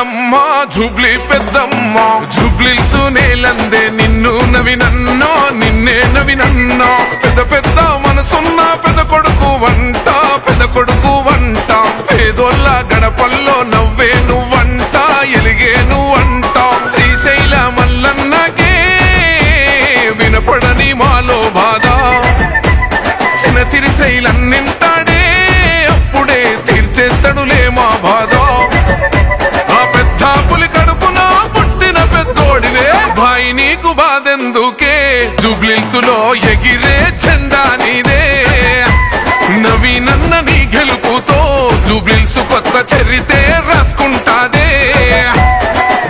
పెద్దమ్మ జూబ్లీ పెద్దమ్మ జూబ్లీసు నేలందే నిన్ను నవినన్నో నిన్నే నవినన్నో పెద్ద పెద్ద మనసున్న పెద్ద కొడుకు వంట పెద్ద కొడుకు వంట పేదోళ్ళ గడపల్లో నవ్వే నువ్వంట ఎలిగే నువ్వంట శ్రీశైల మల్లన్నకే వినపడని మాలో బాధ చిన్న సిరిశైలన్నింటాడే అప్పుడే తీర్చేస్తాడులే మా బాధ ఆ పెద్ద పులి కడుపున పుట్టిన పెద్దోడివే భాయ్ నీకు బాధెందుకే జూబ్లీసులో ఎగిరే జెండా నీదే నవీనన్న నీ గెలుపుతో జూబ్లీసు కొత్త చరితే రాసుకుంటాదే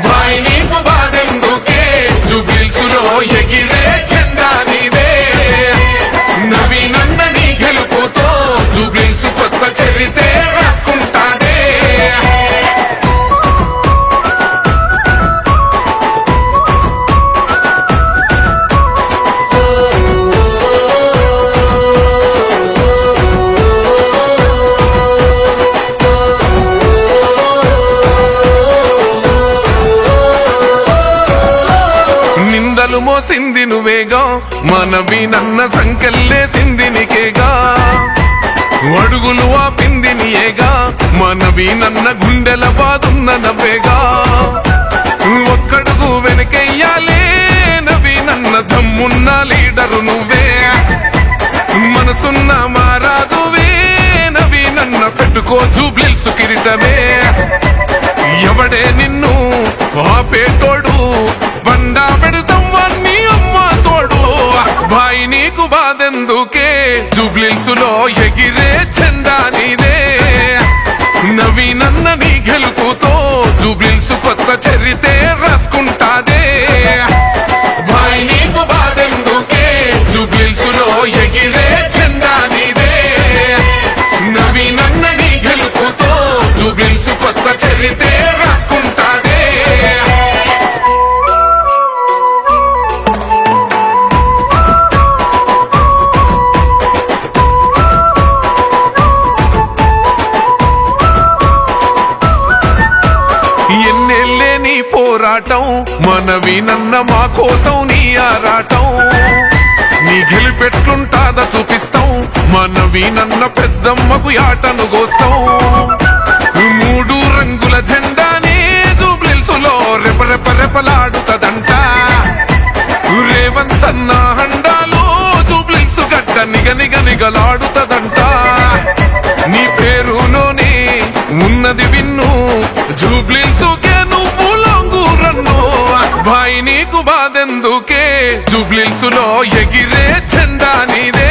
భాయ్ నీకు బాధెందుకే జూబ్లీసులో ఎగిరే జెండా నీదే నవీనన్న నీ గెలుపుతో జూబ్లీసు కొత్త చరితే రాసుకుంటాదే నిందలు మోసింది నువ్వేగా మనవీనన్న సంకెళ్ళేసింది నీకేగా అడుగులు ఆపింది నీయేగా మనవీనన్న గుండెల బాదున్న నవ్వేగా ఒక్కడుగు వెనకెయ్యాలే నవీనన్న దమ్మున్న లీడరు నువ్వే మనసున్న మహారాజువే నవీనన్న పెట్టుకో జూబ్లీసు కిరీటమే ఎవడే నిన్ను ఆపేటోడు బండా పెడతాం నీ అమ్మ తోడు భాయ్ నీకు బాధెందుకే జూబ్లీసులో ఎగిరే జెండా నీదే నవీనన్న నీ గెలుపుతో జూబ్లీసు కొత్త చరితే రాసుకుంటాదే భాయ్ నీకు బాధెందుకే జూబ్లీసులో ఎగిరే జెండా నీదే నవీనన్న నీ గెలుపుతో జూబ్లీసు కొత్త చరితే రాసుకుంటాదే ఎన్నెల్లే నీ పోరాటం మనవీనన్న మా కోసం నీ ఆరాటం నీ గెలిపెట్లుంటాద చూపిస్తాం మనవీనన్న పెద్దమ్మకు యాటను గోస్తాం మూడు రంగుల జెండానే జూబ్లీసులో రెపరెపరెపలాడుతదంట రేవంతన్న హండాలో జూబ్లీసు గడ్డ నిగనిగనిగలాడుతదంట నీ పేరులోనే ఉన్నది విన్ను జూబ్లీసుకే నువ్వు లాంగూరన్ను భాయ్ నీకు బాధెందుకే జూబ్లీసులో ఎగిరే జెండా నీదే